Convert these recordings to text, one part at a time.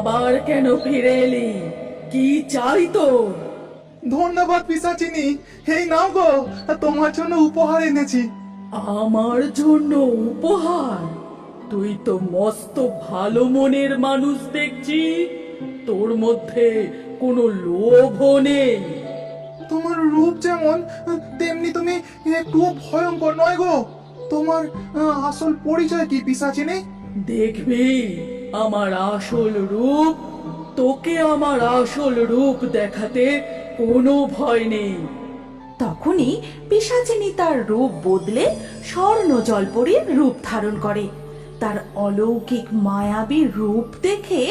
আবার কেন ফিরে এলি? কি চাই তোর? ধন্যবাদ পিশাচিনী, এই নাও গো, তোমার জন্য উপহার এনেছি। আমার জন্য উপহার? তুই তো মস্ত ভালো মনের মানুষ দেখছি। তোর মধ্যে কোনো লোভও নেই। তোমার রূপ যেমন তেমনি তুমি একটুও ভয়ঙ্কর নয় গো। তোমার আসল পরিচয় কি পিশাচিনী? দেখবি আমার আসল রূপ। তোকে আমার আসল রূপ দেখাতে কোনো ভয় নেই। তখনই পিশাচিনী তার রূপ বদলে স্বর্ণ জলপরীর রূপ ধারণ করে। তার অলৌকিক মায়াবী রূপ দেখে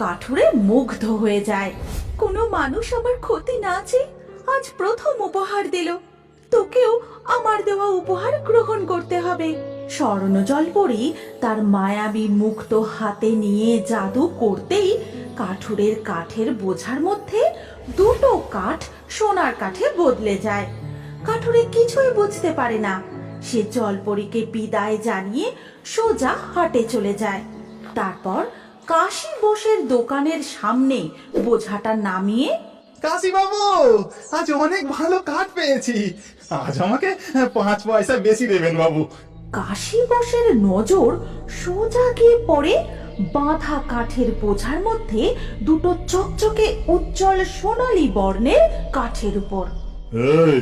কাঠুরে মুগ্ধ হয়ে যায়। কোনো মানুষ আমার ক্ষতি না চেয়ে আজ প্রথম উপহার দিল, তোকেও আমার দেওয়া উপহার গ্রহণ করতে হবে। স্বর্ণ জলপরী তার মায়াবী মুক্ত হাতে নিয়ে জাদু করতেই কাঠুরের কাঠের বোঝার মধ্যে দুটো কাঠ সোনার কাঠে বদলে যায়। কাঠুরে কিছুই বুঝতে পারে না। সে জলপরীকে বিদায় জানিয়ে সোজা হাটে চলে যায়। তারপর কাশি বোসের দোকানের সামনে বোঝাটা নামিয়ে, কাশি বাবু, আজ অনেক ভালো কাঠ পেয়েছি, আজ আমাকে 5 পয়সা বেশি দেবেন বাবু। কাশি বোসের নজর সোজা গিয়ে পড়ে বাঁধা কাঠের বোঝার মধ্যে দুটো চকচকে উজ্জ্বল সোনালী বর্ণের কাঠের উপর। এই,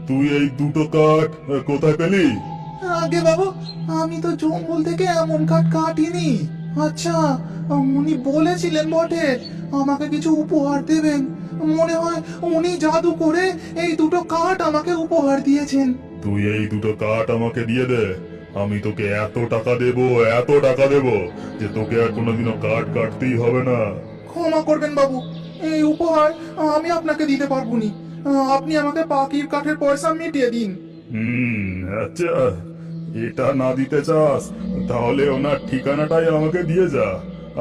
তুই এই দুটো কাঠ কোথায় পেলি? আগে বাবু, আমি তো জঙ্গল থেকে এমন কাঠ কাটিনি। আচ্ছা, উনি বলেছিলেন বটে আমাকে কিছু উপহার দেবেন। মনে হয় উনি জাদু করে এই দুটো কাঠ আমাকে উপহার দিয়েছেন। তুই এই দুটো কাঠ আমাকে দিয়ে দে, আমি তোকে এত টাকা দেব যে তোকে আর কোনোদিনও কাঠ কাটতেই হবে না। ক্ষমা করবেন বাবু, এই উপহার আমি আপনাকে দিতে পারবো নি। আপনি আমাকে পাখির কাঠের পয়সা মিটিয়ে দিন। আচ্ছা, এটা না দিতে চাস তাহলে ওনার ঠিকানাটাই আমাকে দিয়ে যা,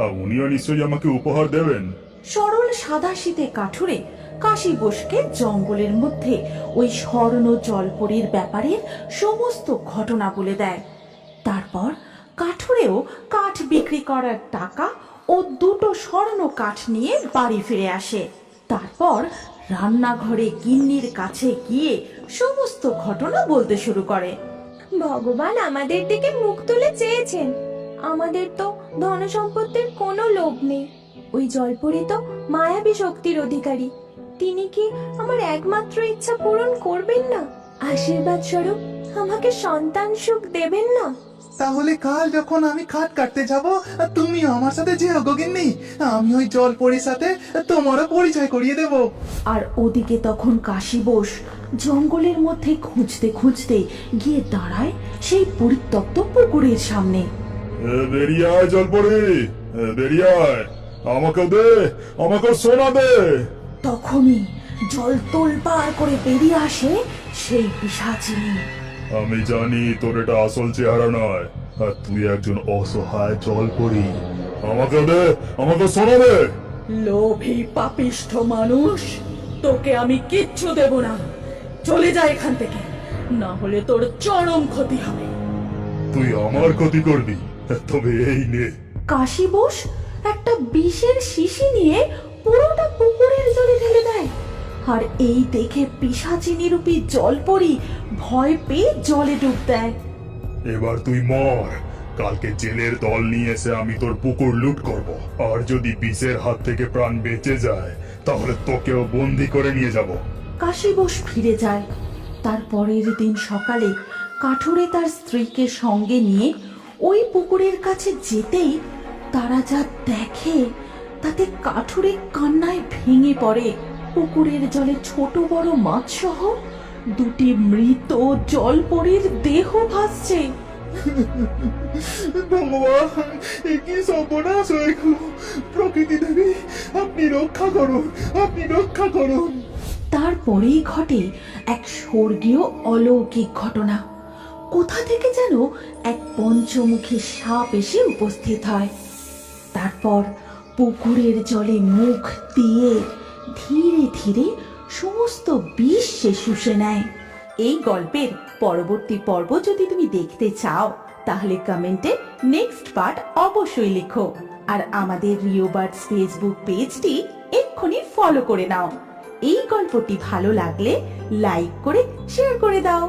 আর উনিও নিশ্চয়ই আমাকে উপহার দেবেন। সরল সাদাসিধে কাঠুরে কাশি বোসকে জঙ্গলের মধ্যে ওই স্বর্ণ জলপরীর ব্যাপারে সমস্ত ঘটনা বলে দেয়। তারপর কাঠুরেও কাঠ বিক্রি করার টাকা ও দুটো স্বর্ণ কাঠ নিয়ে বাড়ি ফিরে আসে। তারপর রান্নাঘরে গিন্নির কাছে গিয়ে সমস্ত ঘটনা বলতে শুরু করে। ভগবান আমাদের দিকে মুখ তুলে চেয়েছেন। আমাদের তো ধন সম্পত্তির কোনো লোভ নেই। ওই জলপরি তো মায়াবী শক্তির অধিকারী। তিনি কি আমার একমাত্র ইচ্ছা পূরণ করবেন না? আশীর্বাদ স্বরূপ আমাকে সন্তান সুখ দেবেন না? তাহলে কাল যখন আমি কাঠ কাটতে যাব, তুমি আমার সাথে যেও গো গিন্নি। আমি ওই জলপরীর সাথে তোমারও পরিচয় করিয়ে দেব। আর ওদিকে তখন কাশি বোস জঙ্গলের মধ্যে খুঁজতে খুঁজতে গিয়ে দাঁড়ায় সেই পরিত্যক্ত পুকুরের সামনে। বেরিয়ে আয় জলপরি, বেরিয়ে আয়, আমাকে দে, আমাকে সোনা দে। তখনই জল তোলপাড় করে বেরিয়ে আসে সেই পিশাচিনী। আমি জানি তোর এটা আসল চেহারা নয়, আর তুই একজন অসহায় জলপরি। আমাকে দে, আমাকে সোনা দে। লোভী পাপিষ্ঠ মানুষ, তোকে আমি কিচ্ছু দেব না। চলে যা এখান থেকে, না হলে তোর চরম ক্ষতি হবে। তুই আমার ক্ষতি করবি, তবে এই নে। কাশি বোস একটা বিষের শিশি নিয়ে পুরোটা পুকুরের জলে ঢেলে দেয়। আর এই দেখে পিশাচিনী রূপী জলপরি ভয় পেয়ে জলে ডুব দেয়। এবার তুই মর, কালকে জেলের দল নিয়ে এসে আমি তোর পুকুর লুট করব, আর যদি বিষের হাত থেকে প্রাণ বেঁচে যায় তাহলে তোকেও বন্দি করে নিয়ে যাব। কাশি বোস ফিরে যায়। তার পরের দিন সকালে কাঠুরে তার স্ত্রীকে সঙ্গে নিয়ে ওই পুকুরের কাছে যেতেই তারা যা দেখে তাতে কাঠুরে কান্নায় ভেঙে পড়ে। পুকুরের জলে ছোট বড় মাছ সহ দুটি মৃত জলপরীর দেহ ভাসছে। ভগবান, এ কি সর্বনাশ হয়ে গেল! প্রকৃতি দেবী, আপনি রক্ষা করুন, আপনি রক্ষা করুন। তারপরেই ঘটে এক স্বর্গীয় অলৌকিক ঘটনা। কোথা থেকে যেন এক পঞ্চমুখী সাপ এসে উপস্থিত হয়। তারপর পুকুরের জলে মুখ দিয়ে ধীরে ধীরে সমস্ত বিষ সে শুষে নেয়। এই গল্পের পরবর্তী পর্ব যদি তুমি দেখতে চাও তাহলে কমেন্টে নেক্সট পার্ট অবশ্যই লিখো। আর আমাদের রিও বার্ডস ফেসবুক পেজটি এক্ষুনি ফলো করে নাও। এই গল্পটি ভালো লাগলে লাইক করে শেয়ার করে দাও।